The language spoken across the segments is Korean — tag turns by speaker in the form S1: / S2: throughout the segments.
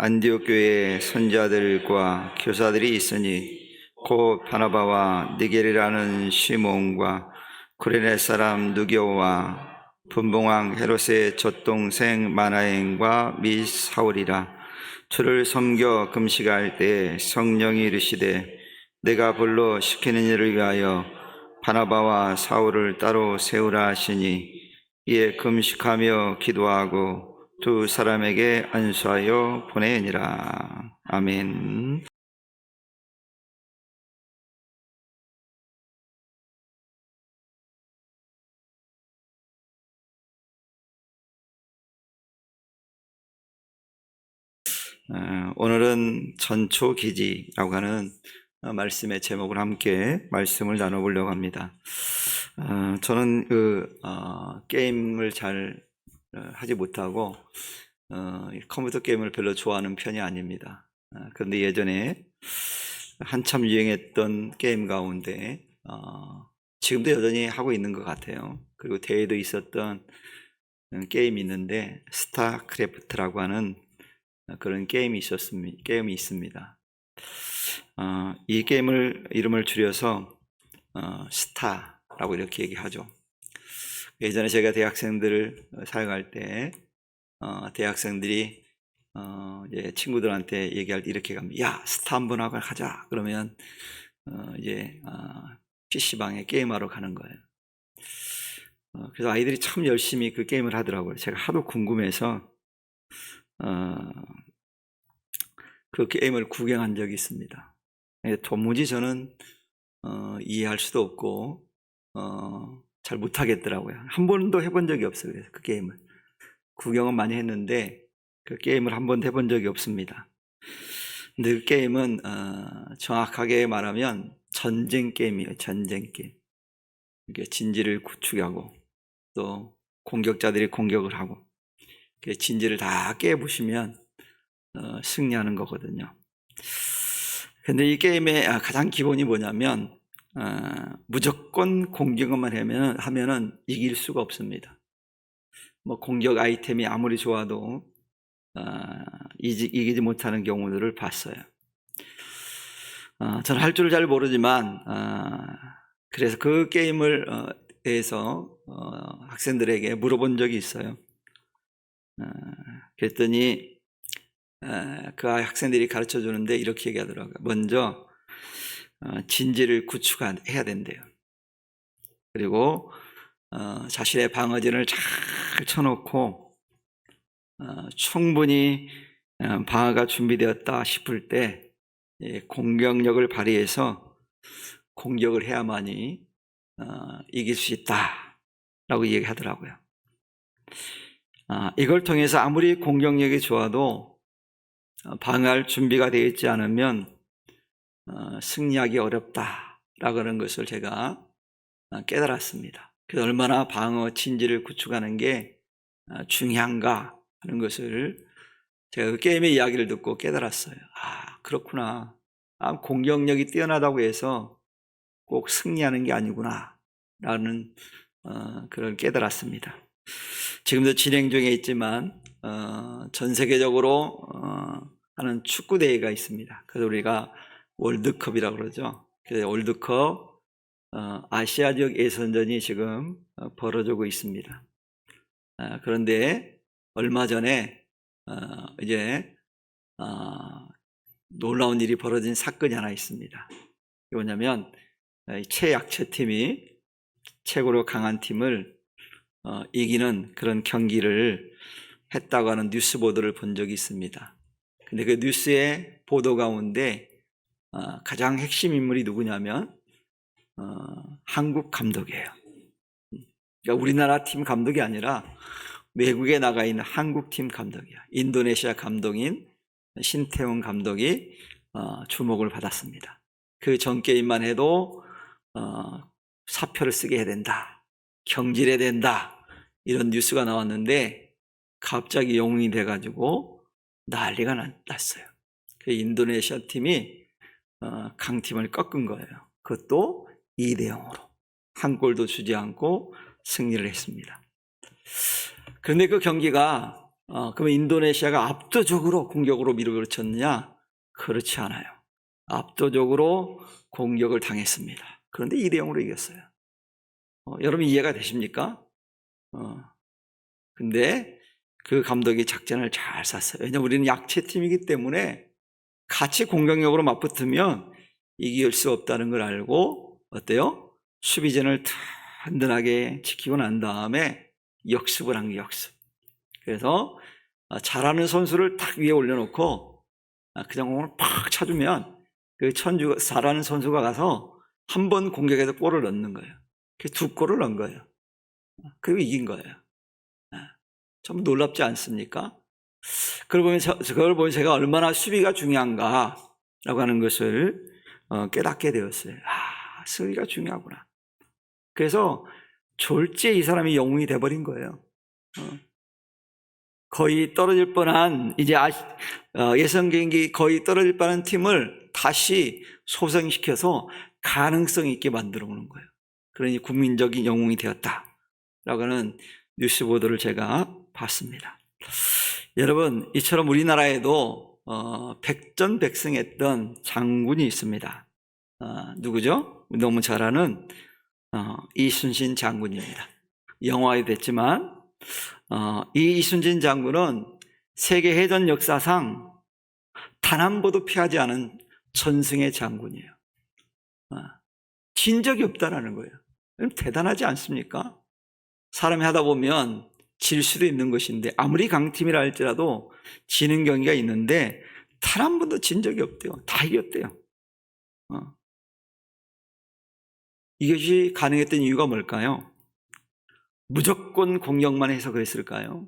S1: 안디옥 교회에 선자들과 교사들이 있으니 곧 바나바와 니겔이라는 시몬과 구레네 사람 누교와 분봉왕 헤롯의 젖동생 마나행과 및 사울이라. 주를 섬겨 금식할 때 성령이 이르시되 내가 불러 시키는 일을 위하여 바나바와 사울을 따로 세우라 하시니, 이에 금식하며 기도하고 두 사람에게 안수하여 보내니라. 아멘. 오늘은 전초기지라고 하는 말씀의 제목을 함께 말씀을 나눠보려고 합니다. 저는 게임을 잘 하지 못하고 컴퓨터 게임을 별로 좋아하는 편이 아닙니다. 그런데 예전에 한참 유행했던 게임 가운데 지금도 여전히 하고 있는 것 같아요. 그리고 대회도 있었던 게임이 있는데 스타크래프트라고 하는 그런 게임이 있습니다. 이 게임을 이름을 줄여서 스타라고 이렇게 얘기하죠. 예전에 제가 대학생들을 사역할 때 대학생들이 이제 친구들한테 얘기할 때 이렇게 갑니다. 야, 스타 한번 하고 가자. 그러면 이제 PC방에 게임하러 가는 거예요. 그래서 아이들이 참 열심히 그 게임을 하더라고요. 제가 하도 궁금해서 그 게임을 구경한 적이 있습니다. 도무지 저는 이해할 수도 없고 잘 못하겠더라고요. 한 번도 해본 적이 없어요. 그래서 그 게임을 구경은 많이 했는데 그 게임을 한 번도 해본 적이 없습니다. 근데 그 게임은 정확하게 말하면 전쟁 게임이에요. 전쟁 게임. 이게 진지를 구축하고 또 공격자들이 공격을 하고 진지를 다 깨부시면 승리하는 거거든요. 근데 이 게임의 가장 기본이 뭐냐면 무조건 공격만 하면은 이길 수가 없습니다. 뭐 공격 아이템이 아무리 좋아도 이기지 못하는 경우들을 봤어요. 저는 할 줄 잘 모르지만 그래서 그 게임을 대해서 학생들에게 물어본 적이 있어요. 그랬더니 그 학생들이 가르쳐 주는데 이렇게 얘기하더라고요. 먼저 진지를 구축해야 된대요. 그리고 자신의 방어진을 잘 쳐놓고 충분히 방어가 준비되었다 싶을 때 공격력을 발휘해서 공격을 해야만이 이길 수 있다라고 얘기하더라고요. 이걸 통해서 아무리 공격력이 좋아도 방어할 준비가 되어 있지 않으면 승리하기 어렵다라고 하는 것을 제가 깨달았습니다. 그래서 얼마나 방어 진지를 구축하는 게 중요한가 하는 것을 제가 그 게임의 이야기를 듣고 깨달았어요. 그렇구나. 공격력이 뛰어나다고 해서 꼭 승리하는 게 아니구나 라는 그걸 깨달았습니다. 지금도 진행 중에 있지만 전 세계적으로 하는 축구 대회가 있습니다. 그래서 우리가 월드컵이라고 그러죠. 그래서 월드컵 아시아 지역 예선전이 지금 벌어지고 있습니다. 그런데 얼마 전에 이제 놀라운 일이 벌어진 사건이 하나 있습니다. 뭐냐면 최약체 팀이 최고로 강한 팀을 이기는 그런 경기를 했다고 하는 뉴스 보도를 본 적이 있습니다. 근데 그 뉴스의 보도 가운데 가장 핵심 인물이 누구냐면 한국 감독이에요. 그러니까 우리나라 팀 감독이 아니라 외국에 나가 있는 한국 팀 감독이야. 인도네시아 감독인 신태용 감독이 주목을 받았습니다. 그 전 게임만 해도 사표를 쓰게 해야 된다, 경질해야 된다 이런 뉴스가 나왔는데 갑자기 영웅이 돼가지고 난리가 났어요. 그 인도네시아 팀이 강팀을 꺾은 거예요. 그것도 2대0으로 한 골도 주지 않고 승리를 했습니다. 그런데 그 경기가 그러면 인도네시아가 압도적으로 공격으로 밀어붙였느냐? 그렇지 않아요. 압도적으로 공격을 당했습니다. 그런데 2대0으로 이겼어요. 여러분 이해가 되십니까? 근데 그 감독이 작전을 잘 짰어요. 왜냐하면 우리는 약체팀이기 때문에 같이 공격력으로 맞붙으면 이길 수 없다는 걸 알고 어때요? 수비전을 든든하게 지키고 난 다음에 역습을 한 게 역습. 그래서 잘하는 선수를 탁 위에 올려놓고 그냥 공을 팍 쳐주면 그 잘하는 선수가 가서 한 번 공격해서 골을 넣는 거예요. 그 2골을 넣은 거예요. 그리고 이긴 거예요. 좀 놀랍지 않습니까? 그걸 보면 제가 얼마나 수비가 중요한가라고 하는 것을 깨닫게 되었어요. 수비가 중요하구나. 그래서 졸지에 이 사람이 영웅이 돼버린 거예요. 거의 떨어질 뻔한 예선 경기 거의 떨어질 뻔한 팀을 다시 소생시켜서 가능성 있게 만들어 오는 거예요. 그러니 국민적인 영웅이 되었다라고 하는 뉴스 보도를 제가 봤습니다. 여러분, 이처럼 우리나라에도 백전백승했던 장군이 있습니다. 누구죠? 너무 잘 아는 이순신 장군입니다. 영화에 됐지만 이 이순신 장군은 세계 해전 역사상 단 한 번도 피하지 않은 전승의 장군이에요. 진 적이 없다라는 거예요. 대단하지 않습니까? 사람이 하다 보면 질 수도 있는 것인데 아무리 강팀이라 할지라도 지는 경기가 있는데 단 한 번도 진 적이 없대요. 다 이겼대요. 이것이 가능했던 이유가 뭘까요? 무조건 공격만 해서 그랬을까요?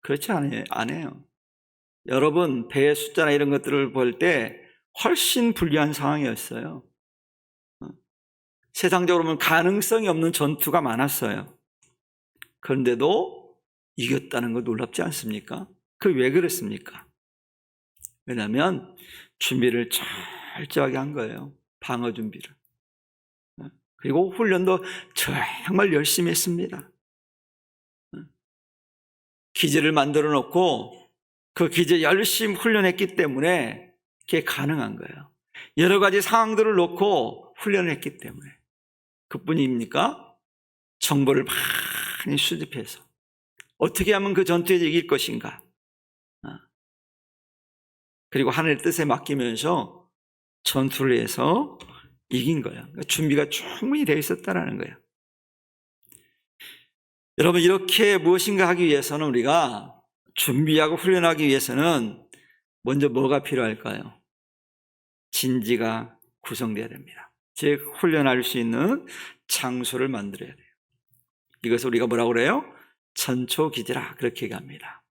S1: 그렇지 않아요. 여러분, 배의 숫자나 이런 것들을 볼 때 훨씬 불리한 상황이었어요. 세상적으로 보면 가능성이 없는 전투가 많았어요. 그런데도 이겼다는 거 놀랍지 않습니까? 그 왜 그랬습니까? 왜냐하면 준비를 철저하게 한 거예요. 방어 준비를. 그리고 훈련도 정말 열심히 했습니다. 기지를 만들어 놓고 그 기지에 열심히 훈련했기 때문에 그게 가능한 거예요. 여러 가지 상황들을 놓고 훈련을 했기 때문에. 그뿐입니까? 정보를 많이 수집해서 어떻게 하면 그 전투에서 이길 것인가. 그리고 하늘의 뜻에 맡기면서 전투를 해서 이긴 거예요. 그러니까 준비가 충분히 되어 있었다는 거예요. 여러분, 이렇게 무엇인가 하기 위해서는 우리가 준비하고 훈련하기 위해서는 먼저 뭐가 필요할까요? 진지가 구성되어야 됩니다. 즉 훈련할 수 있는 장소를 만들어야 돼요. 이것을 우리가 뭐라고 그래요? 전초기지라 그렇게 얘기합니다.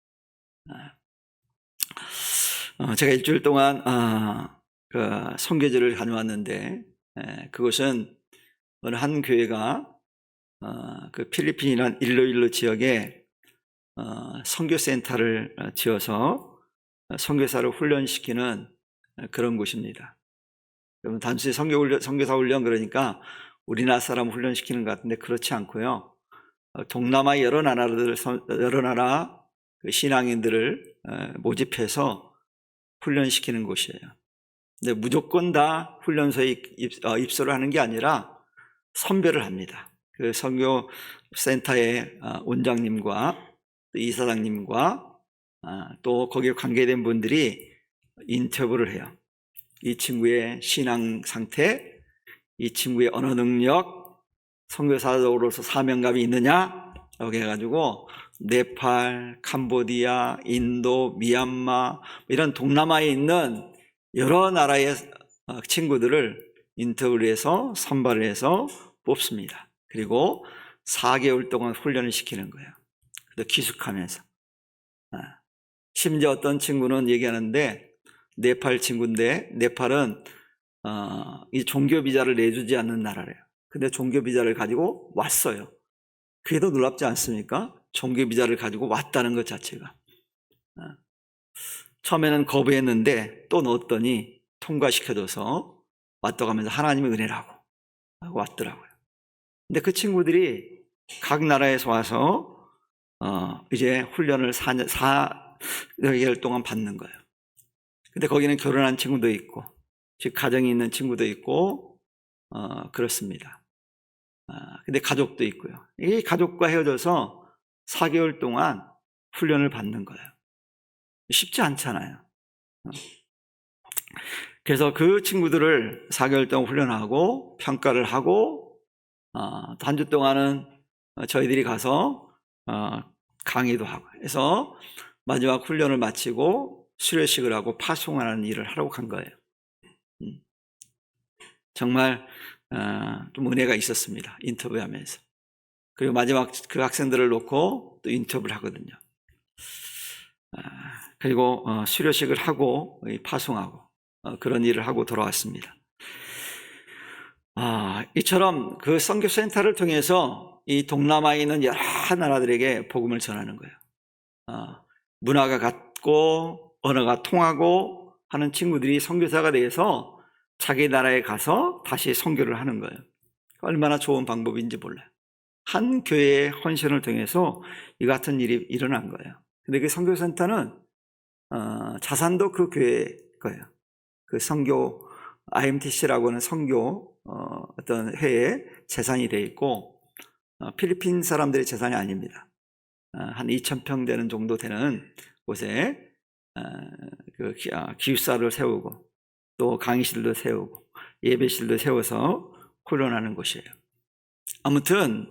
S1: 제가 일주일 동안 선교지를 다녀왔는데 그것은 어느 한 교회가 그 필리핀이란 일로일로 지역에 선교센터를 지어서 선교사를 훈련시키는 그런 곳입니다. 여러분, 단순히 선교사 훈련 그러니까 우리나라 사람 훈련시키는 것 같은데 그렇지 않고요. 동남아 여러 나라 그 신앙인들을 모집해서 훈련시키는 곳이에요. 근데 무조건 다 훈련소에 입소를 하는 게 아니라 선별을 합니다. 그 선교센터의 원장님과 이사장님과 또 거기에 관계된 분들이 인터뷰를 해요. 이 친구의 신앙 상태, 이 친구의 언어 능력, 선교사로서 사명감이 있느냐 이렇게 해가지고 네팔, 캄보디아, 인도, 미얀마 이런 동남아에 있는 여러 나라의 친구들을 인터뷰를 해서 선발을 해서 뽑습니다. 그리고 4개월 동안 훈련을 시키는 거예요. 기숙하면서. 심지어 어떤 친구는 얘기하는데 네팔 친구인데 네팔은 이 종교 비자를 내주지 않는 나라래요. 근데 종교 비자를 가지고 왔어요. 그게 더 놀랍지 않습니까? 종교 비자를 가지고 왔다는 것 자체가. 처음에는 거부했는데 또 넣었더니 통과시켜줘서 왔다고 하면서 하나님의 은혜라고 하고 왔더라고요. 근데 그 친구들이 각 나라에서 와서 이제 훈련을 4개월 동안 받는 거예요. 근데 거기는 결혼한 친구도 있고, 즉 가정이 있는 친구도 있고, 그렇습니다. 근데 가족도 있고요. 이 가족과 헤어져서 4개월 동안 훈련을 받는 거예요. 쉽지 않잖아요. 그래서 그 친구들을 4개월 동안 훈련하고 평가를 하고, 한 주 동안은 저희들이 가서 강의도 하고 해서 마지막 훈련을 마치고 수료식을 하고 파송하는 일을 하러 간 거예요. 정말 좀 은혜가 있었습니다. 인터뷰하면서. 그리고 마지막 그 학생들을 놓고 또 인터뷰를 하거든요. 그리고 수료식을 하고 파송하고 그런 일을 하고 돌아왔습니다. 이처럼 그 선교센터를 통해서 이 동남아에 있는 여러 나라들에게 복음을 전하는 거예요. 문화가 같고 언어가 통하고 하는 친구들이 선교사가 돼서 자기 나라에 가서 다시 선교를 하는 거예요. 얼마나 좋은 방법인지 몰라요. 한 교회의 헌신을 통해서 이 같은 일이 일어난 거예요. 근데 그 선교센터는 자산도 그 교회 거예요. 그 선교 IMTC라고 하는 선교 어떤 회의 재산이 되어 있고, 필리핀 사람들의 재산이 아닙니다. 한 2,000평 되는 정도 되는 곳에 그 기숙사를 세우고 또 강의실도 세우고 예배실도 세워서 훈련하는 곳이에요. 아무튼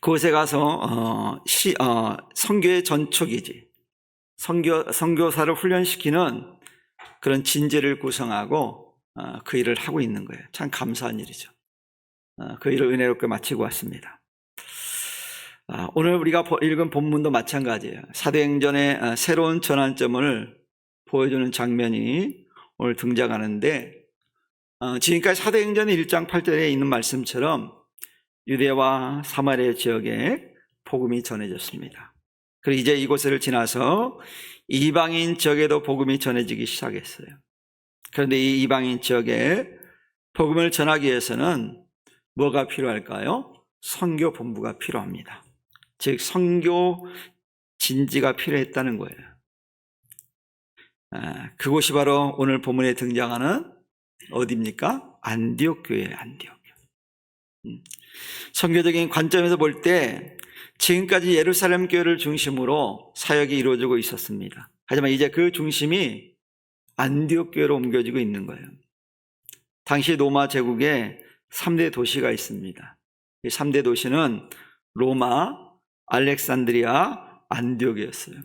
S1: 그곳에 가서 선교의 전초기지, 선교사를 훈련시키는 그런 진지를 구성하고 그 일을 하고 있는 거예요. 참 감사한 일이죠. 그 일을 은혜롭게 마치고 왔습니다. 오늘 우리가 읽은 본문도 마찬가지예요. 사도행전의 새로운 전환점을 보여주는 장면이 오늘 등장하는데, 지금까지 사도행전 1장 8절에 있는 말씀처럼 유대와 사마리아 지역에 복음이 전해졌습니다. 그리고 이제 이곳을 지나서 이방인 지역에도 복음이 전해지기 시작했어요. 그런데 이 이방인 지역에 복음을 전하기 위해서는 뭐가 필요할까요? 선교 본부가 필요합니다. 즉 선교 진지가 필요했다는 거예요. 그곳이 바로 오늘 본문에 등장하는 어디입니까? 안디옥 교회예요. 안디옥. 선교적인 관점에서 볼 때 지금까지 예루살렘 교회를 중심으로 사역이 이루어지고 있었습니다. 하지만 이제 그 중심이 안디옥 교회로 옮겨지고 있는 거예요. 당시 로마 제국에 3대 도시가 있습니다. 이 3대 도시는 로마, 알렉산드리아, 안디옥이었어요.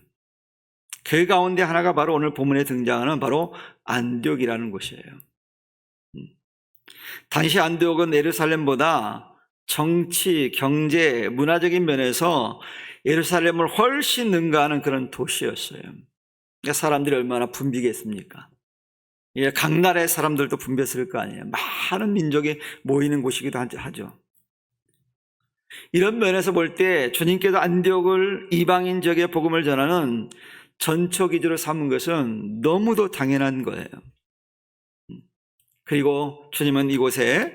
S1: 그 가운데 하나가 바로 오늘 본문에 등장하는 바로 안디옥이라는 곳이에요. 당시 안디옥은 예루살렘보다 정치, 경제, 문화적인 면에서 예루살렘을 훨씬 능가하는 그런 도시였어요. 그러니까 사람들이 얼마나 붐비겠습니까? 각 나라의 사람들도 붐볐을 거 아니에요. 많은 민족이 모이는 곳이기도 하죠. 이런 면에서 볼 때 주님께서 안디옥을 이방인 지역에 복음을 전하는 전초기지로 삼은 것은 너무도 당연한 거예요. 그리고 주님은 이곳에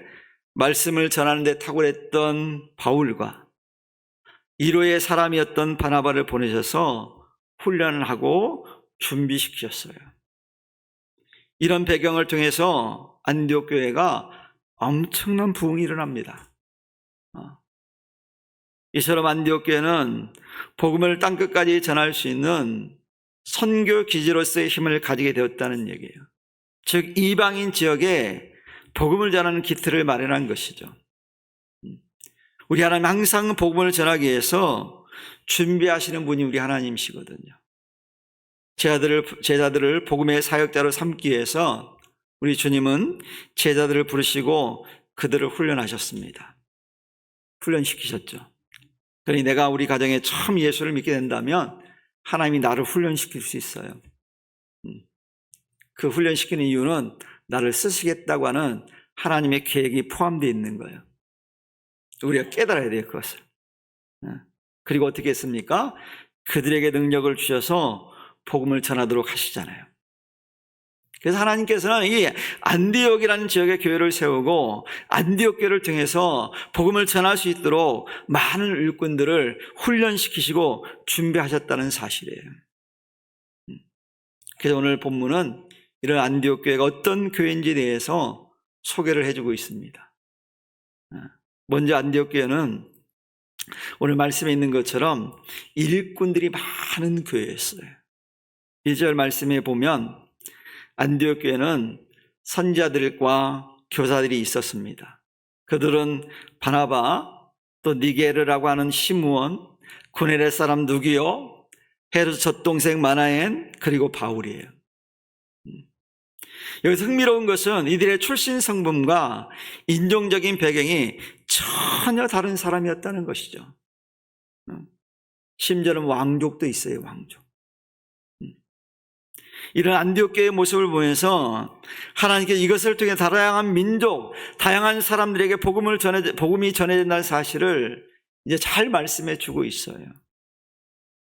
S1: 말씀을 전하는 데 탁월했던 바울과 1호의 사람이었던 바나바를 보내셔서 훈련을 하고 준비시키셨어요. 이런 배경을 통해서 안디옥 교회가 엄청난 부흥이 일어납니다. 이처럼 안디옥 교회는 복음을 땅끝까지 전할 수 있는 선교 기지로서의 힘을 가지게 되었다는 얘기예요. 즉 이방인 지역에 복음을 전하는 기틀을 마련한 것이죠. 우리 하나님 항상 복음을 전하기 위해서 준비하시는 분이 우리 하나님이시거든요. 제자들을 복음의 사역자로 삼기 위해서 우리 주님은 제자들을 부르시고 그들을 훈련하셨습니다. 훈련시키셨죠. 그러니 내가 우리 가정에 처음 예수를 믿게 된다면 하나님이 나를 훈련시킬 수 있어요. 그 훈련시키는 이유는 나를 쓰시겠다고 하는 하나님의 계획이 포함되어 있는 거예요. 우리가 깨달아야 돼요, 그것을. 그리고 어떻게 했습니까? 그들에게 능력을 주셔서 복음을 전하도록 하시잖아요. 그래서 하나님께서는 이 안디옥이라는 지역에 교회를 세우고 안디옥 교회를 통해서 복음을 전할 수 있도록 많은 일꾼들을 훈련시키시고 준비하셨다는 사실이에요. 그래서 오늘 본문은 이런 안디옥 교회가 어떤 교회인지에 대해서 소개를 해주고 있습니다. 먼저 안디옥 교회는 오늘 말씀에 있는 것처럼 일꾼들이 많은 교회였어요. 1절 말씀에 보면 안디옥 교회는 선지자들과 교사들이 있었습니다. 그들은 바나바, 또 니게르라고 하는 시므온, 구네레 사람 누기요, 헤로드 젖동생 마나엔, 그리고 바울이에요. 여기서 흥미로운 것은 이들의 출신 성분과 인종적인 배경이 전혀 다른 사람이었다는 것이죠. 심지어는 왕족도 있어요, 왕족. 이런 안디옥 교회의 모습을 보면서 하나님께서 이것을 통해 다양한 민족, 다양한 사람들에게 복음이 전해진다는 사실을 이제 잘 말씀해 주고 있어요.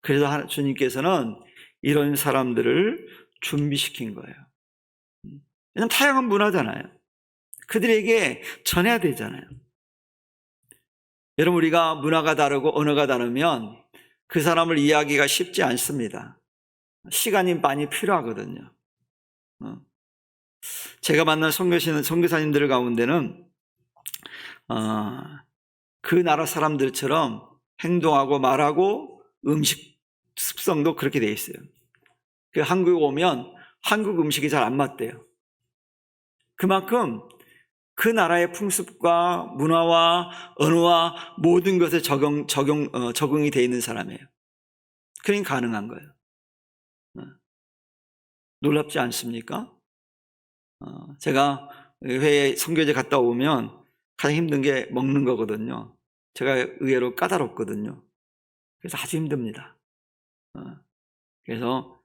S1: 그래서 주님께서는 이런 사람들을 준비시킨 거예요. 왜냐하면 다양한 문화잖아요. 그들에게 전해야 되잖아요. 여러분, 우리가 문화가 다르고 언어가 다르면 그 사람을 이해하기가 쉽지 않습니다. 시간이 많이 필요하거든요. 제가 만난 선교사님들 가운데는 그 나라 사람들처럼 행동하고 말하고 음식 습성도 그렇게 돼 있어요. 그 한국에 오면 한국 음식이 잘 안 맞대요. 그만큼 그 나라의 풍습과 문화와 언어와 모든 것에 적응이 돼 있는 사람이에요. 그러니까 가능한 거예요. 놀랍지 않습니까? 제가 회에 선교제 갔다 오면 가장 힘든 게 먹는 거거든요. 제가 의외로 까다롭거든요. 그래서 아주 힘듭니다. 그래서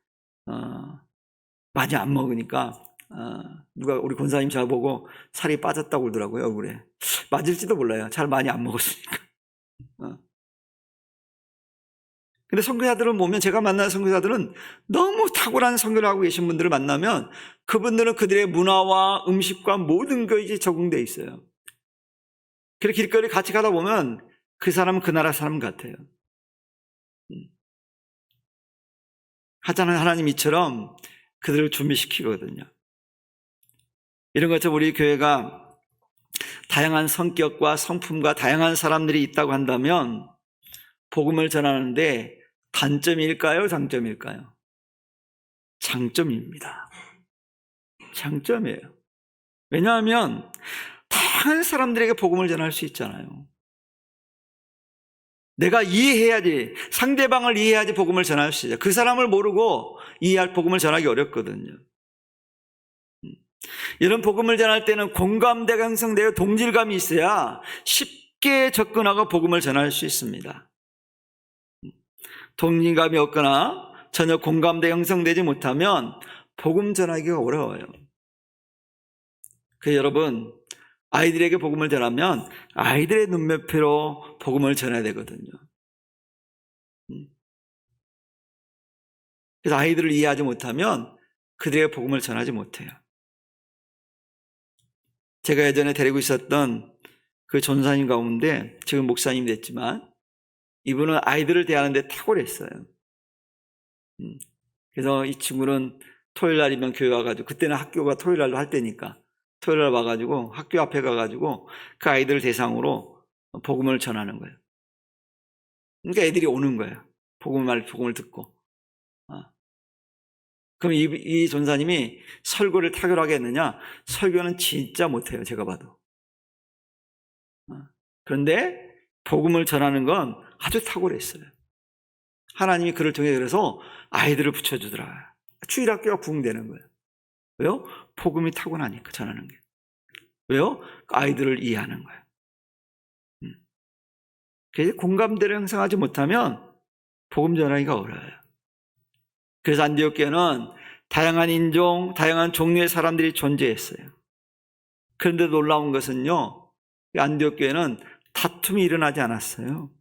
S1: 많이 안 먹으니까 누가 우리 권사님 저보고 살이 빠졌다고 그러더라고요, 얼굴에. 맞을지도 몰라요. 잘 많이 안 먹었으니까. 근데 선교사들은 보면, 제가 만난 선교사들은 너무 탁월한 선교를 하고 계신 분들을 만나면 그분들은 그들의 문화와 음식과 모든 것이 적응되어 있어요. 그래서 길거리 같이 가다 보면 그 사람은 그 나라 사람 같아요. 하자는 하나님 이처럼 그들을 준비시키거든요. 이런 것처럼 우리 교회가 다양한 성격과 성품과 다양한 사람들이 있다고 한다면 복음을 전하는데 단점일까요? 장점일까요? 장점입니다. 장점이에요. 왜냐하면 다양한 사람들에게 복음을 전할 수 있잖아요. 내가 이해해야지, 상대방을 이해해야지 복음을 전할 수 있어요. 그 사람을 모르고 이해할 복음을 전하기 어렵거든요. 이런 복음을 전할 때는 공감대가 형성되어 동질감이 있어야 쉽게 접근하고 복음을 전할 수 있습니다. 동질감이 없거나 전혀 공감대 형성되지 못하면 복음 전하기가 어려워요. 그래서 여러분, 아이들에게 복음을 전하면 아이들의 눈높이로 복음을 전해야 되거든요. 그래서 아이들을 이해하지 못하면 그들에게 복음을 전하지 못해요. 제가 예전에 데리고 있었던 그 전사님 가운데 지금 목사님 됐지만 이분은 아이들을 대하는데 탁월했어요. 그래서 이 친구는 토요일 날이면 교회 와가지고, 그때는 학교가 토요일 날도 할 때니까 토요일 날 와가지고 학교 앞에 가가지고 그 아이들 대상으로 복음을 전하는 거예요. 그러니까 애들이 오는 거예요. 복음을 듣고. 그럼 이 전사님이 설교를 탁월하게 했느냐? 설교는 진짜 못해요, 제가 봐도. 그런데 복음을 전하는 건 아주 탁월했어요. 하나님이 그를 통해 그래서 아이들을 붙여주더라. 주일학교가 부흥되는 거예요. 왜요? 복음이 타고나니까 전하는 게. 왜요? 아이들을 이해하는 거예요. 그래서 공감대를 형성하지 못하면 복음 전하기가 어려워요. 그래서 안디옥 교회는 다양한 인종, 다양한 종류의 사람들이 존재했어요. 그런데 놀라운 것은요, 안디옥 교회는 다툼이 일어나지 않았어요.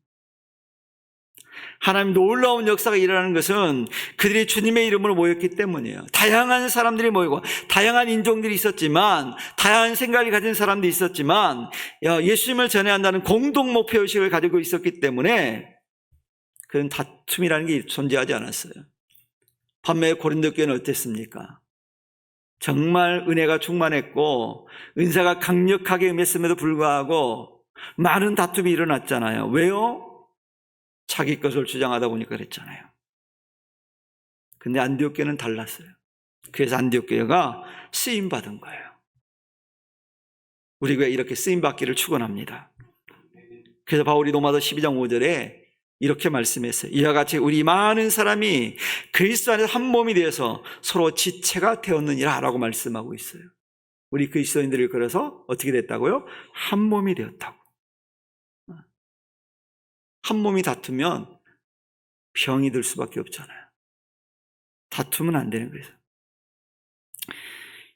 S1: 하나님 놀라운 역사가 일어나는 것은 그들이 주님의 이름으로 모였기 때문이에요. 다양한 사람들이 모이고 다양한 인종들이 있었지만, 다양한 생각을 가진 사람들이 있었지만, 예수님을 전해야 한다는 공동 목표의식을 가지고 있었기 때문에 그런 다툼이라는 게 존재하지 않았어요. 반면에 고린도 교회는 어땠습니까? 정말 은혜가 충만했고 은사가 강력하게 임했음에도 불구하고 많은 다툼이 일어났잖아요. 왜요? 자기 것을 주장하다 보니까 그랬잖아요. 근데 안디옥 교회는 달랐어요. 그래서 안디옥 교회가 쓰임받은 거예요. 우리 교회 이렇게 쓰임받기를 축원합니다. 그래서 바울이 로마서 12장 5절에 이렇게 말씀했어요. 이와 같이 우리 많은 사람이 그리스도 안에서 한 몸이 되어서 서로 지체가 되었느니라 라고 말씀하고 있어요. 우리 그리스도인들을 걸어서 어떻게 됐다고요? 한 몸이 되었다고. 한 몸이 다투면 병이 들 수밖에 없잖아요. 다투면 안 되는 거예요.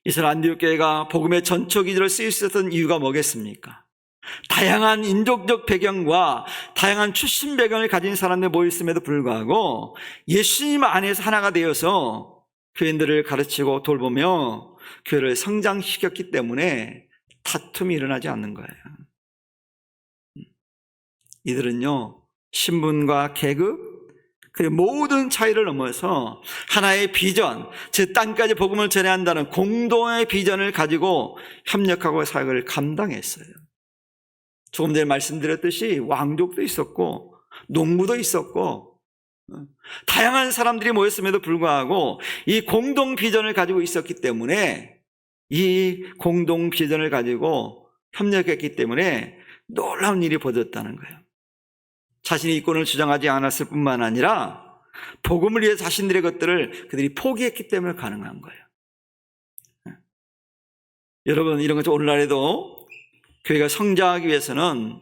S1: 이스라엘 안디옥 교회가 복음의 전초기지로 쓰일 수 있었던 이유가 뭐겠습니까? 다양한 인종적 배경과 다양한 출신 배경을 가진 사람들 모였음에도 불구하고 예수님 안에서 하나가 되어서 교인들을 가르치고 돌보며 교회를 성장시켰기 때문에 다툼이 일어나지 않는 거예요. 이들은요, 신분과 계급, 그리고 모든 차이를 넘어서 하나의 비전, 즉 땅까지 복음을 전해야 한다는 공동의 비전을 가지고 협력하고 사역을 감당했어요. 조금 전에 말씀드렸듯이 왕족도 있었고 농부도 있었고 다양한 사람들이 모였음에도 불구하고 이 공동 비전을 가지고 있었기 때문에, 이 공동 비전을 가지고 협력했기 때문에 놀라운 일이 벌어졌다는 거예요. 자신의 이권을 주장하지 않았을 뿐만 아니라 복음을 위해 자신들의 것들을 그들이 포기했기 때문에 가능한 거예요. 여러분, 이런 것도 오늘날에도 교회가 성장하기 위해서는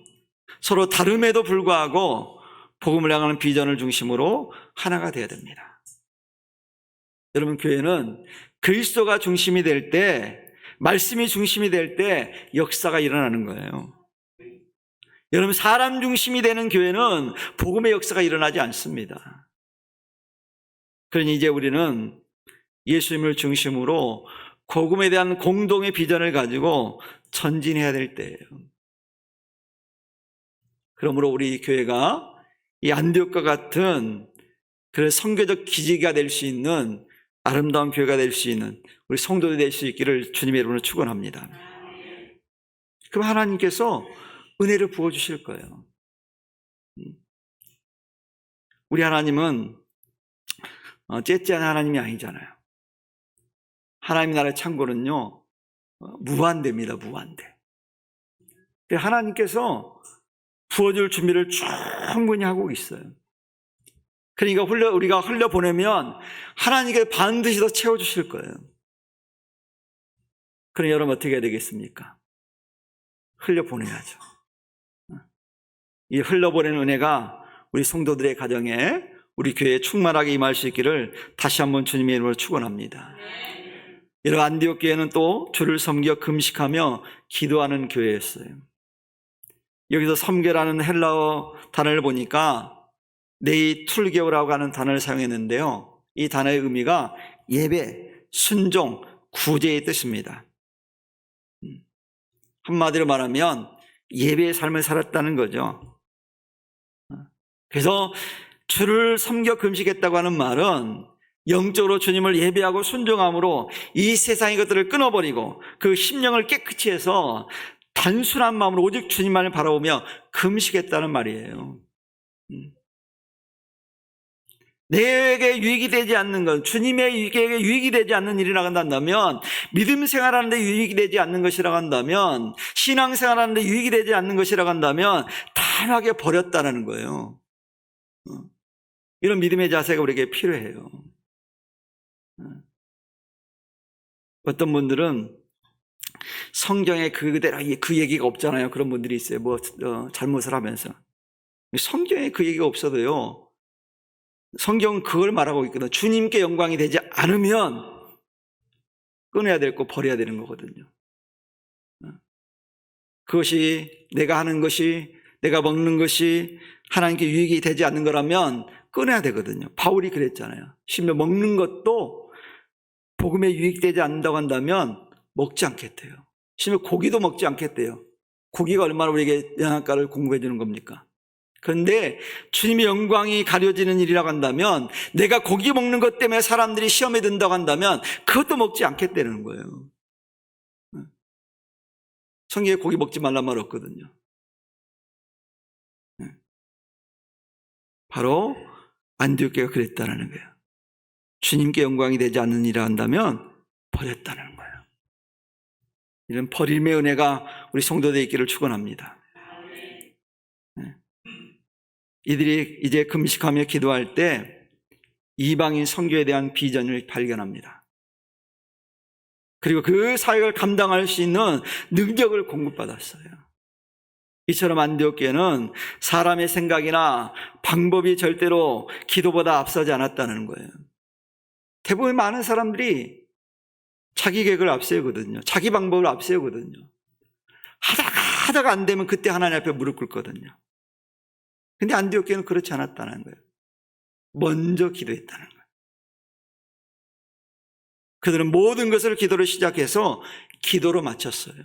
S1: 서로 다름에도 불구하고 복음을 향하는 비전을 중심으로 하나가 되어야 됩니다. 여러분, 교회는 그리스도가 중심이 될 때, 말씀이 중심이 될 때 역사가 일어나는 거예요. 여러분, 사람 중심이 되는 교회는 복음의 역사가 일어나지 않습니다. 그러니 이제 우리는 예수님을 중심으로 복음에 대한 공동의 비전을 가지고 전진해야 될 때예요. 그러므로 우리 교회가 이 안디옥과 같은 그런 선교적 기지가 될 수 있는 아름다운 교회가 될 수 있는 우리 성도들이 될 수 있기를 주님의 이름으로 축원합니다. 그럼 하나님께서 은혜를 부어주실 거예요. 우리 하나님은 째째한 하나님이 아니잖아요. 하나님 나라의 창고는요, 무한대입니다. 무한대. 하나님께서 부어줄 준비를 충분히 하고 있어요. 그러니까 우리가 흘려보내면 하나님께 반드시 더 채워주실 거예요. 그럼 여러분 어떻게 해야 되겠습니까? 흘려보내야죠. 이 흘려보내는 은혜가 우리 성도들의 가정에, 우리 교회에 충만하게 임할 수 있기를 다시 한번 주님의 이름으로 축원합니다. 여러분, 안디옥 교회는 또 주를 섬겨 금식하며 기도하는 교회였어요. 여기서 섬겨라는 헬라어 단어를 보니까 네이툴게오라고 하는 단어를 사용했는데요, 이 단어의 의미가 예배, 순종, 구제의 뜻입니다. 한마디로 말하면 예배의 삶을 살았다는 거죠. 그래서 주를 섬겨 금식했다고 하는 말은 영적으로 주님을 예배하고 순종함으로 이 세상의 것들을 끊어버리고 그 심령을 깨끗이 해서 단순한 마음으로 오직 주님만을 바라보며 금식했다는 말이에요. 내게 유익이 되지 않는 것, 주님에게 유익이 되지 않는 일이라고 한다면, 믿음 생활하는데 유익이 되지 않는 것이라고 한다면, 신앙 생활하는데 유익이 되지 않는 것이라고 한다면 단호하게 버렸다는 거예요. 이런 믿음의 자세가 우리에게 필요해요. 어떤 분들은 성경에 그대로 그 얘기가 없잖아요. 그런 분들이 있어요. 잘못을 하면서. 성경에 그 얘기가 없어도요, 성경은 그걸 말하고 있거든요. 주님께 영광이 되지 않으면 끊어야 될 거 버려야 되는 거거든요. 그것이 내가 하는 것이, 내가 먹는 것이 하나님께 유익이 되지 않는 거라면 끊어야 되거든요. 바울이 그랬잖아요. 심지어 먹는 것도 복음에 유익되지 않는다고 한다면 먹지 않겠대요. 심지어 고기도 먹지 않겠대요. 고기가 얼마나 우리에게 영양가를 공급해 주는 겁니까? 그런데 주님의 영광이 가려지는 일이라고 한다면, 내가 고기 먹는 것 때문에 사람들이 시험에 든다고 한다면 그것도 먹지 않겠다는 거예요. 성경에 고기 먹지 말란 말 없거든요. 바로 안디옥 교회가 그랬다는 거예요. 주님께 영광이 되지 않는 일을 한다면 버렸다는 거예요. 이런 버림의 은혜가 우리 성도들에 있기를 축원합니다. 이들이 이제 금식하며 기도할 때 이방인 선교에 대한 비전을 발견합니다. 그리고 그 사역을 감당할 수 있는 능력을 공급받았어요. 이처럼 안디옥 교회는 사람의 생각이나 방법이 절대로 기도보다 앞서지 않았다는 거예요. 대부분 많은 사람들이 자기 계획을 앞세우거든요. 자기 방법을 앞세우거든요. 하다가 안 되면 그때 하나님 앞에 무릎 꿇거든요. 근데 안디옥 교회는 그렇지 않았다는 거예요. 먼저 기도했다는 거예요. 그들은 모든 것을 기도로 시작해서 기도로 마쳤어요.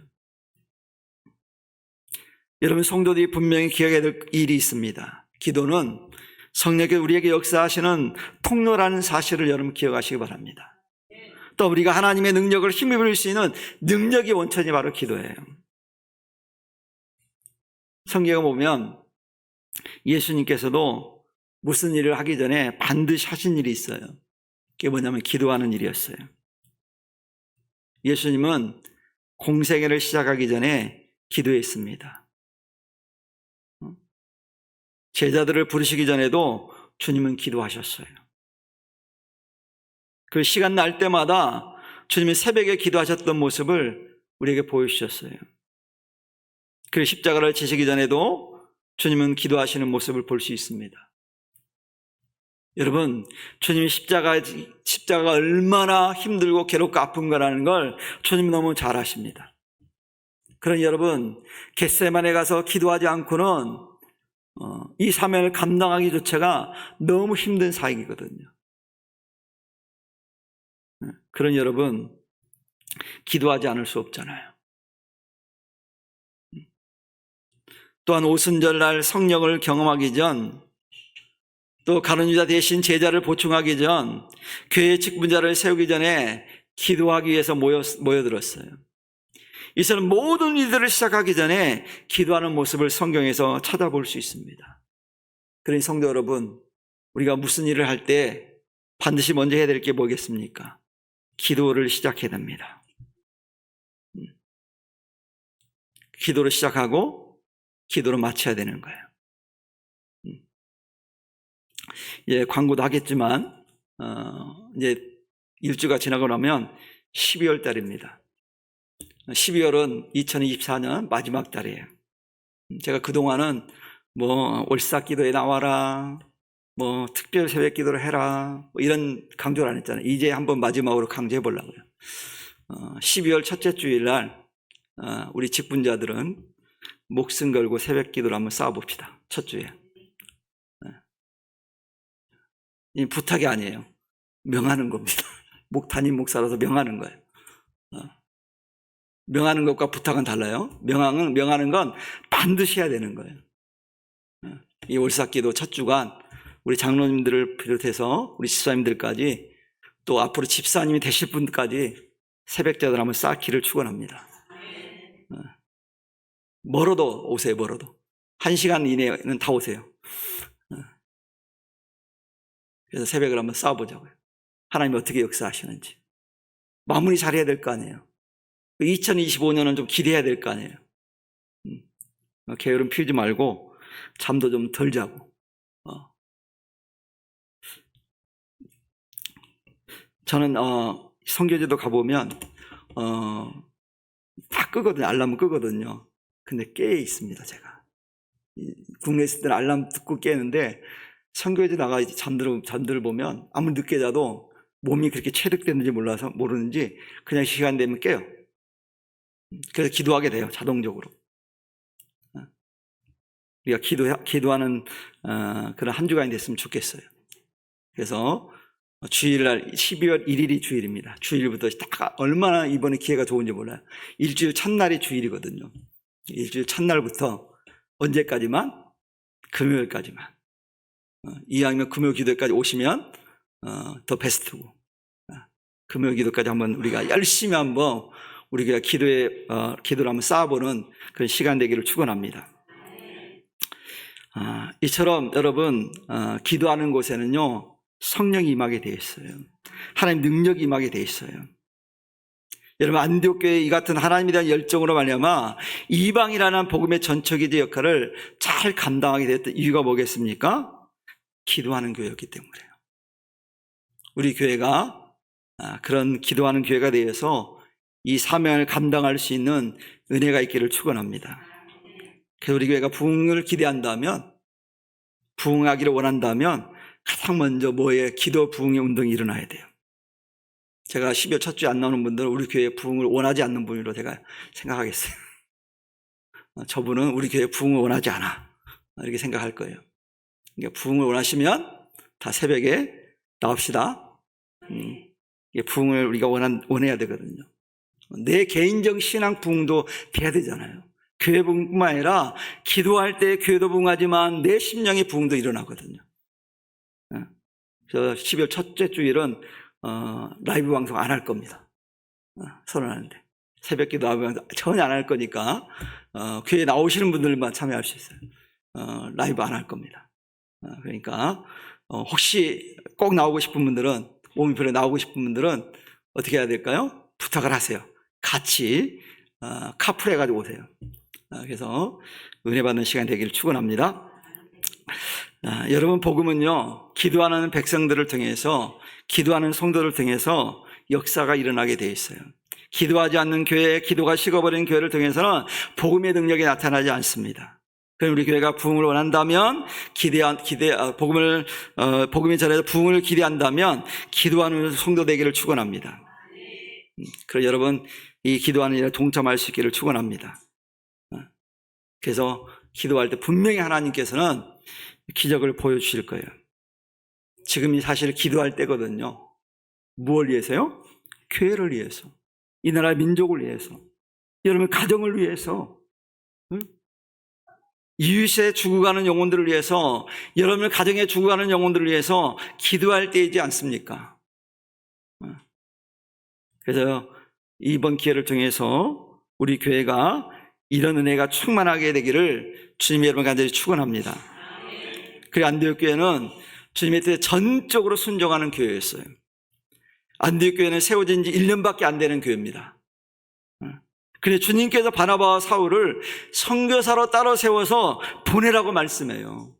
S1: 여러분, 성도들이 분명히 기억해야 될 일이 있습니다. 기도는 성령께서 우리에게 역사하시는 통로라는 사실을 여러분 기억하시기 바랍니다. 또 우리가 하나님의 능력을 힘입을 수 있는 능력의 원천이 바로 기도예요. 성경에 보면 예수님께서도 무슨 일을 하기 전에 반드시 하신 일이 있어요. 그게 뭐냐면 기도하는 일이었어요. 예수님은 공생애를 시작하기 전에 기도했습니다. 제자들을 부르시기 전에도 주님은 기도하셨어요. 그 시간 날 때마다 주님이 새벽에 기도하셨던 모습을 우리에게 보여주셨어요. 그 십자가를 지시기 전에도 주님은 기도하시는 모습을 볼 수 있습니다. 여러분, 주님이 십자가가 얼마나 힘들고 괴롭고 아픈가라는 걸 주님은 너무 잘 아십니다. 그러니 여러분, 겟세마네 가서 기도하지 않고는 이 사명을 감당하기조차가 너무 힘든 사역이거든요. 그러니 여러분, 기도하지 않을 수 없잖아요. 또한 오순절날 성령을 경험하기 전, 또 가룟 유다 대신 제자를 보충하기 전, 교회 직분자를 세우기 전에 기도하기 위해서 모여들었어요. 이 사람 모든 일들을 시작하기 전에 기도하는 모습을 성경에서 찾아볼 수 있습니다. 그러니 성도 여러분, 우리가 무슨 일을 할 때 반드시 먼저 해야 될 게 뭐겠습니까? 기도를 시작해야 됩니다. 기도를 시작하고 기도로 마쳐야 되는 거예요. 예, 광고도 하겠지만 이제 일주가 지나고 나면 12월 달입니다. 12월은 2024년 마지막 달이에요. 제가 그동안은 월삭 기도에 나와라, 특별 새벽 기도를 해라, 이런 강조를 안 했잖아요. 이제 한번 마지막으로 강조해 보려고요. 12월 첫째 주일날 우리 직분자들은 목숨 걸고 새벽 기도를 한번 쌓아봅시다. 첫 주에. 이 부탁이 아니에요. 명하는 겁니다. 담임 목사라서 명하는 거예요. 명하는 것과 부탁은 달라요. 명하는 건 반드시 해야 되는 거예요. 이 월삭기도 첫 주간 우리 장로님들을 비롯해서 우리 집사님들까지, 또 앞으로 집사님이 되실 분까지 새벽자들 한번 쌓기를 축원합니다. 멀어도 오세요. 멀어도 1시간 이내에는 다 오세요. 그래서 새벽을 한번 쌓아보자고요. 하나님이 어떻게 역사하시는지 마무리 잘해야 될 거 아니에요. 2025년은 좀 기대해야 될 거 아니에요. 게으름 피우지 말고 잠도 좀 덜 자고. 저는 선교제도 가보면 다 끄거든요. 알람은 끄거든요. 근데 깨 있습니다. 제가 국내에 있을 때는 알람 듣고 깨는데 선교제 나가 잠들을 보면 아무리 늦게 자도 몸이 그렇게 체득됐는지 모르는지 그냥 시간 되면 깨요. 그래서 기도하게 돼요. 자동적으로. 우리가 기도하는 그런 한 주간이 됐으면 좋겠어요. 그래서 주일날 12월 1일이 주일입니다. 주일부터 딱 얼마나 이번에 기회가 좋은지 몰라요. 일주일 첫날이 주일이거든요. 일주일 첫날부터 언제까지만? 금요일까지만. 이왕이면 금요 기도까지 오시면 더 베스트고, 금요 기도까지 한번 우리가 열심히 한번 우리가 기도를 한번 쌓아보는 그런 시간 되기를 축원합니다. 이처럼 여러분 기도하는 곳에는요 성령이 임하게 되어 있어요. 하나님 능력이 임하게 되어 있어요. 여러분 안디옥 교회 이 같은 하나님에 대한 열정으로 말미암아 이방이라는 복음의 전초기대 역할을 잘 감당하게 되었던 이유가 뭐겠습니까? 기도하는 교회였기 때문이에요. 우리 교회가 그런 기도하는 교회가 되어서 이 사명을 감당할 수 있는 은혜가 있기를 축원합니다. 그래서 우리 교회가 부흥을 기대한다면, 부흥하기를 원한다면 가장 먼저 뭐예요? 기도 부흥의 운동이 일어나야 돼요. 제가 12월 첫 주에 안 나오는 분들은 우리 교회 부흥을 원하지 않는 분으로 제가 생각하겠어요. 저분은 우리 교회 부흥을 원하지 않아, 이렇게 생각할 거예요. 그러니까 부흥을 원하시면 다 새벽에 나옵시다. 부흥을 우리가 원해야 되거든요. 내 개인적 신앙 부흥도 돼야 되잖아요. 교회 부흥뿐만 아니라 기도할 때 교회도 부흥하지만 내 심령의 부흥도 일어나거든요. 그래서 12월 첫째 주일은 라이브 방송 안 할 겁니다. 선언하는데 새벽 기도 라이브 방송 전혀 안 할 거니까 교회 나오시는 분들만 참여할 수 있어요. 라이브 안 할 겁니다. 그러니까 혹시 꼭 나오고 싶은 분들은, 몸이 편해 나오고 싶은 분들은 어떻게 해야 될까요? 부탁을 하세요. 같이 카풀해가지고 오세요. 그래서 은혜 받는 시간 되기를 축원합니다. 여러분 복음은요 기도하는 백성들을 통해서, 기도하는 성도를 통해서 역사가 일어나게 되어 있어요. 기도하지 않는 교회, 기도가 식어버린 교회를 통해서는 복음의 능력이 나타나지 않습니다. 그럼 우리 교회가 부흥을 원한다면, 복음이 전해서 부흥을 기대한다면 기도하는 성도 되기를 축원합니다. 그래서 여러분 이 기도하는 일에 동참할 수 있기를 축원합니다. 그래서 기도할 때 분명히 하나님께서는 기적을 보여주실 거예요. 지금이 사실 기도할 때거든요. 무엇을 위해서요? 교회를 위해서, 이 나라 민족을 위해서, 여러분 가정을 위해서, 이웃에 죽어가는 영혼들을 위해서, 여러분 가정에 죽어가는 영혼들을 위해서 기도할 때이지 않습니까? 그래서 이번 기회를 통해서 우리 교회가 이런 은혜가 충만하게 되기를 주님의 여러분 간절히 축원합니다. 그리고 안디옥 교회는 주님의 뜻에 전적으로 순종하는 교회였어요. 안디옥 교회는 세워진 지 1년밖에 안 되는 교회입니다. 그런데 주님께서 바나바와 사울을 선교사로 따로 세워서 보내라고 말씀해요.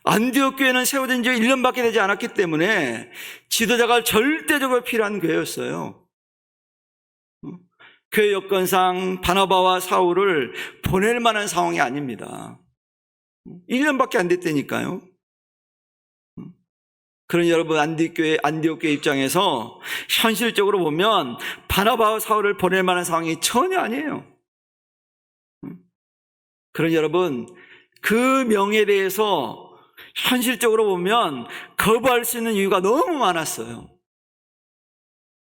S1: 안디옥 교회는 세워진 지 1년밖에 되지 않았기 때문에 지도자가 절대적으로 필요한 교회였어요. 교회 여건상 바나바와 사울을 보낼 만한 상황이 아닙니다. 1년밖에 안 됐다니까요. 그런 여러분 안디옥 교회 입장에서 현실적으로 보면 바나바와 사울을 보낼 만한 상황이 전혀 아니에요. 그런 여러분 그 명에 대해서 현실적으로 보면 거부할 수 있는 이유가 너무 많았어요.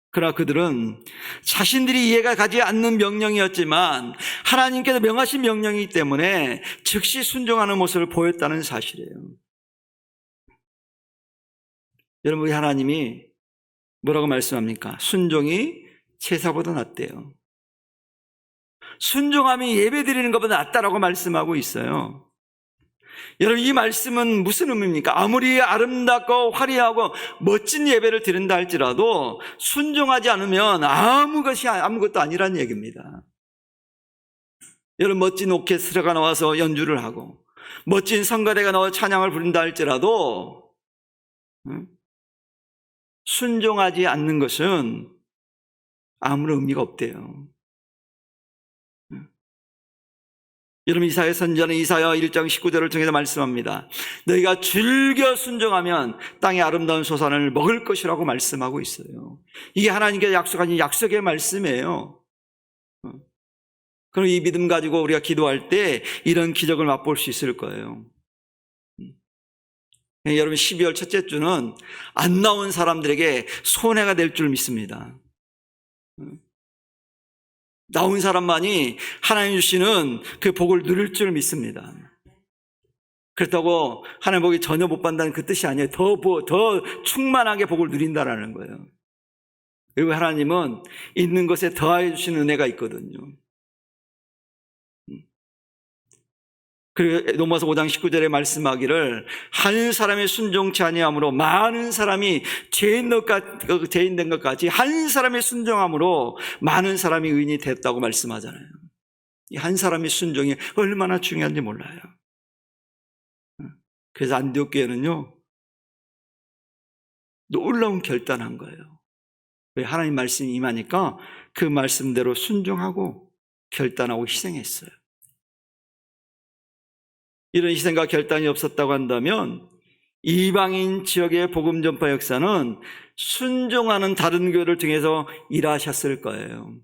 S1: 그러나 그들은 자신들이 이해가 가지 않는 명령이었지만 하나님께서 명하신 명령이기 때문에 즉시 순종하는 모습을 보였다는 사실이에요. 여러분 우리 하나님이 뭐라고 말씀합니까? 순종이 제사보다 낫대요. 순종함이 예배 드리는 것보다 낫다라고 말씀하고 있어요. 여러분 이 말씀은 무슨 의미입니까? 아무리 아름답고 화려하고 멋진 예배를 드린다 할지라도 순종하지 않으면 아무것도 아니라는 얘기입니다. 여러분 멋진 오케스트라가 나와서 연주를 하고 멋진 성가대가 나와서 찬양을 부른다 할지라도 순종하지 않는 것은 아무런 의미가 없대요. 여러분 이사야 선지자는 이사야 1장 19절을 통해서 말씀합니다. 너희가 즐겨 순종하면 땅의 아름다운 소산을 먹을 것이라고 말씀하고 있어요. 이게 하나님께서 약속하신 약속의 말씀이에요. 그럼 이 믿음 가지고 우리가 기도할 때 이런 기적을 맛볼 수 있을 거예요. 여러분, 12월 첫째 주는 안 나온 사람들에게 손해가 될 줄 믿습니다. 나온 사람만이 하나님 주시는 그 복을 누릴 줄 믿습니다. 그렇다고 하나님 복이 전혀 못 받는다는 그 뜻이 아니에요. 더 충만하게 복을 누린다라는 거예요. 그리고 하나님은 있는 것에 더하여 주시는 은혜가 있거든요. 그리고 로마서 5장 19절에 말씀하기를 한 사람의 순종치 아니함으로 많은 사람이 죄인 된 것까지 한 사람의 순종함으로 많은 사람이 의인이 됐다고 말씀하잖아요. 이 한 사람의 순종이 얼마나 중요한지 몰라요. 그래서 안디옥 교회는요, 놀라운 결단한 거예요. 왜? 하나님 말씀이 임하니까 그 말씀대로 순종하고 결단하고 희생했어요. 이런 희생과 결단이 없었다고 한다면 이방인 지역의 복음 전파 역사는 순종하는 다른 교회를 통해서 일하셨을 거예요.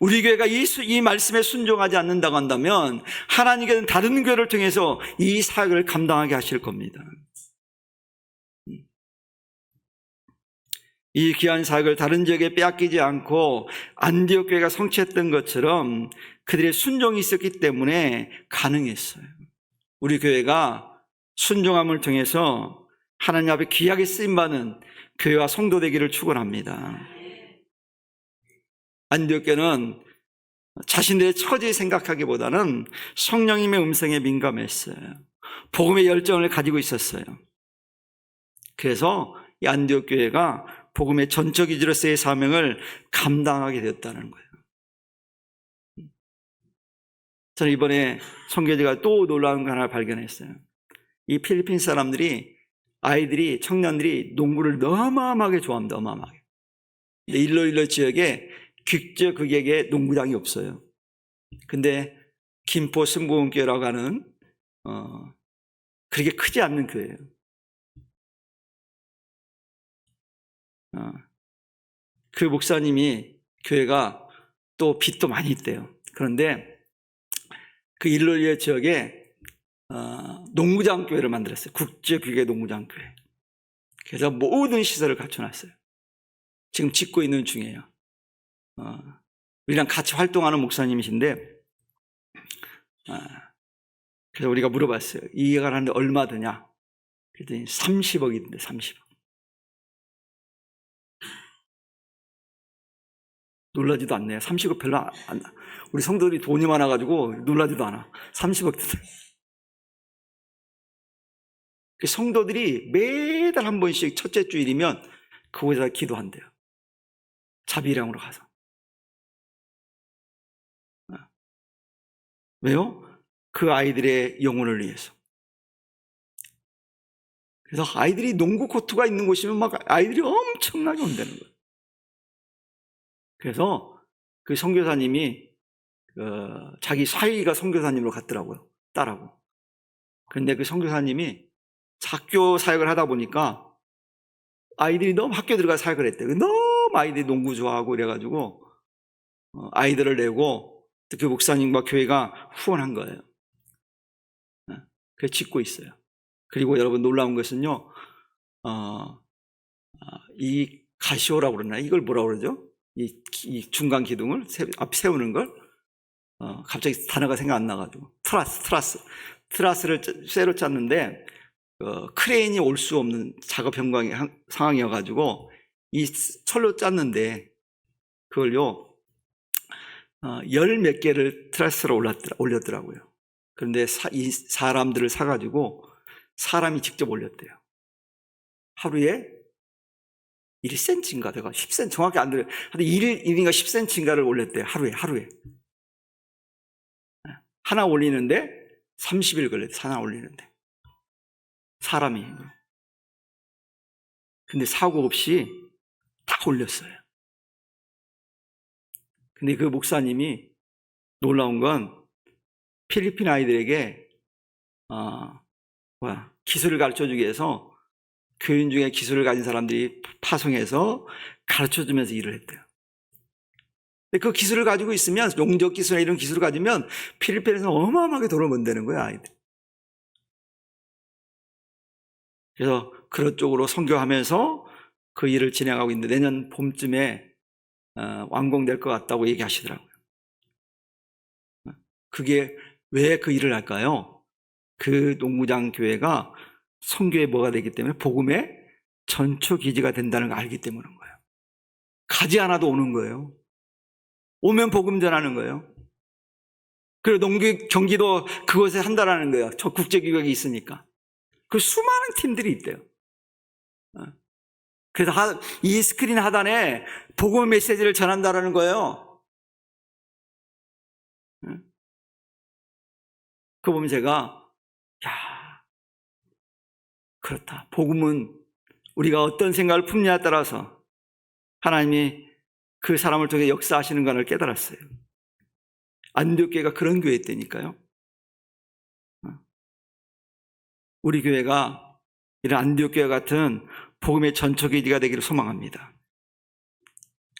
S1: 우리 교회가 이 말씀에 순종하지 않는다고 한다면 하나님께서는 다른 교회를 통해서 이 사역을 감당하게 하실 겁니다. 이 귀한 사역을 다른 지역에 빼앗기지 않고 안디옥 교회가 성취했던 것처럼 그들의 순종이 있었기 때문에 가능했어요. 우리 교회가 순종함을 통해서 하나님 앞에 귀하게 쓰임받는 교회와 성도 되기를 축원합니다. 안디옥 교회는 자신들의 처지 생각하기보다는 성령님의 음성에 민감했어요. 복음의 열정을 가지고 있었어요. 그래서 이 안디옥 교회가 복음의 전적 이주로서의 사명을 감당하게 되었다는 거예요. 저는 이번에 선교지가 또 놀라운 거 하나 발견했어요. 이 필리핀 사람들이, 아이들이, 청년들이 농구를 어마어마하게 좋아합니다. 어마어마하게. 근데 일로일로 지역에 국제 극약의 농구장이 없어요. 근데 김포 승부원교회라고 하는 그렇게 크지 않는 교회예요. 그 목사님이 교회가 또 빚도 많이 있대요. 그런데 그 일로일로 지역에 농구장 교회를 만들었어요. 국제규계 농구장 교회. 그래서 모든 시설을 갖춰놨어요. 지금 짓고 있는 중이에요. 우리랑 같이 활동하는 목사님이신데, 그래서 우리가 물어봤어요. 이해가 하는데 얼마 드냐? 그랬더니 30억인데 30억. 놀라지도 않네요. 30억 별로 안 나. 우리 성도들이 돈이 많아가지고 놀라지도 않아. 30억 드네. 성도들이 매달 한 번씩 첫째 주일이면 그곳에서 기도한대요. 자비량으로 가서. 왜요? 그 아이들의 영혼을 위해서. 그래서 아이들이 농구 코트가 있는 곳이면 막 아이들이 엄청나게 온다는 거예요. 그래서 그 선교사님이 자기 사위가 선교사님으로 갔더라고요. 딸하고. 그런데 그 선교사님이 학교 사역을 하다 보니까 아이들이 너무 학교 들어가 사역을 했대요. 너무 아이들이 농구 좋아하고 이래가지고 아이들을 내고 그 목사님과 교회가 후원한 거예요. 그래서 짓고 있어요. 그리고 여러분 놀라운 것은요, 이 가시오라고 그러나 이걸 뭐라고 그러죠? 이 중간 기둥을 앞 세우는 걸 갑자기 단어가 생각 안 나가지고 트라스를 쇠로 짰는데 크레인이 올 수 없는 작업 현장의 상황이어가지고 이 철로 짰는데 그걸요 열 몇 개를 트라스로 올렸더라고요. 그런데 이 사람들을 사가지고 사람이 직접 올렸대요. 하루에 1cm인가 내가 10cm 정확히 안 들어요. 근데 1인가 10cm인가를 올렸대요. 하루에. 하나 올리는데 30일 걸렸대요. 하나 올리는데. 사람이. 근데 사고 없이 다 올렸어요. 근데 그 목사님이 놀라운 건 필리핀 아이들에게 기술을 가르쳐주기 위해서 교인 중에 기술을 가진 사람들이 파송해서 가르쳐주면서 일을 했대요. 근데 그 기술을 가지고 있으면, 용접 기술이나 이런 기술을 가지면 필리핀에서 어마어마하게 돈을 번다는 거야, 아이들. 그래서 그런 쪽으로 선교하면서 그 일을 진행하고 있는데 내년 봄쯤에 완공될 것 같다고 얘기하시더라고요. 그게 왜 그 일을 할까요? 그 농구장 교회가 선교의 뭐가 되기 때문에 복음의 전초기지가 된다는 걸 알기 때문인 거예요. 가지 않아도 오는 거예요. 오면 복음 전하는 거예요. 그리고 농구 경기도 그곳에 한다라는 거예요. 저 국제규격이 있으니까. 그 수많은 팀들이 있대요. 그래서 이 스크린 하단에 복음 메시지를 전한다라는 거예요. 그거 보면 제가, 야, 그렇다. 복음은 우리가 어떤 생각을 품냐에 따라서 하나님이 그 사람을 통해 역사하시는 것을 깨달았어요. 안디옥교회가 그런 교회였다니까요. 우리 교회가 이런 안디옥교회 같은 복음의 전초기지가 되기를 소망합니다.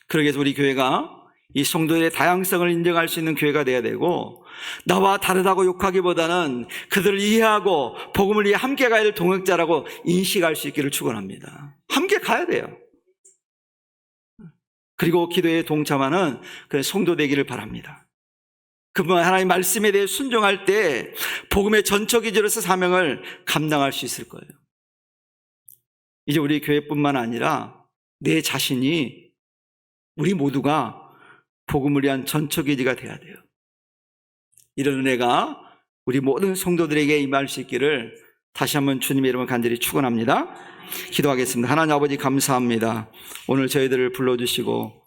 S1: 그러기 위해서 우리 교회가 이 성도들의 다양성을 인정할 수 있는 교회가 되어야 되고, 나와 다르다고 욕하기보다는 그들을 이해하고 복음을 위해 함께 가야 될 동역자라고 인식할 수 있기를 축원합니다. 함께 가야 돼요. 그리고 기도에 동참하는 그런 성도 되기를 바랍니다. 그분 하나님 말씀에 대해 순종할 때 복음의 전초기지로서 사명을 감당할 수 있을 거예요. 이제 우리 교회뿐만 아니라 내 자신이, 우리 모두가 복음을 위한 전초기지가 돼야 돼요. 이런 은혜가 우리 모든 성도들에게 임할 수 있기를 다시 한번 주님의 이름을 간절히 축원합니다. 기도하겠습니다. 하나님 아버지 감사합니다. 오늘 저희들을 불러주시고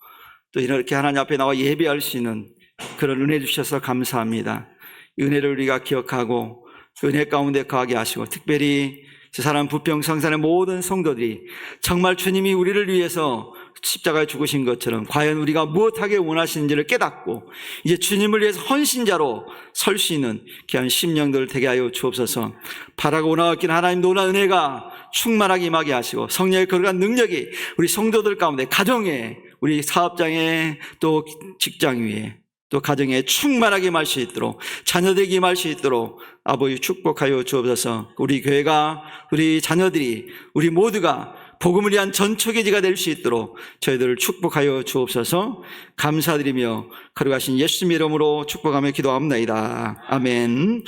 S1: 또 이렇게 하나님 앞에 나와 예배할 수 있는 그런 은혜 주셔서 감사합니다. 이 은혜를 우리가 기억하고 은혜 가운데 거하게 하시고, 특별히 저 사람 부평성산의 모든 성도들이 정말 주님이 우리를 위해서 십자가에 죽으신 것처럼 과연 우리가 무엇하게 원하시는지를 깨닫고 이제 주님을 위해서 헌신자로 설 수 있는 귀한 심령들 되게 하여 주옵소서. 바라고 나왔긴 하나님 놀라운 은혜가 충만하게 임하게 하시고 성령의 거룩한 능력이 우리 성도들 가운데, 가정에, 우리 사업장에, 또 직장 위에, 또 가정에 충만하게 임할 수 있도록, 자녀들에게 임할 수 있도록 아버지 축복하여 주옵소서. 우리 교회가, 우리 자녀들이, 우리 모두가 복음을 위한 전초기지가 될 수 있도록 저희들을 축복하여 주옵소서. 감사드리며 거룩하신 예수님 이름으로 축복하며 기도합니다. 아멘.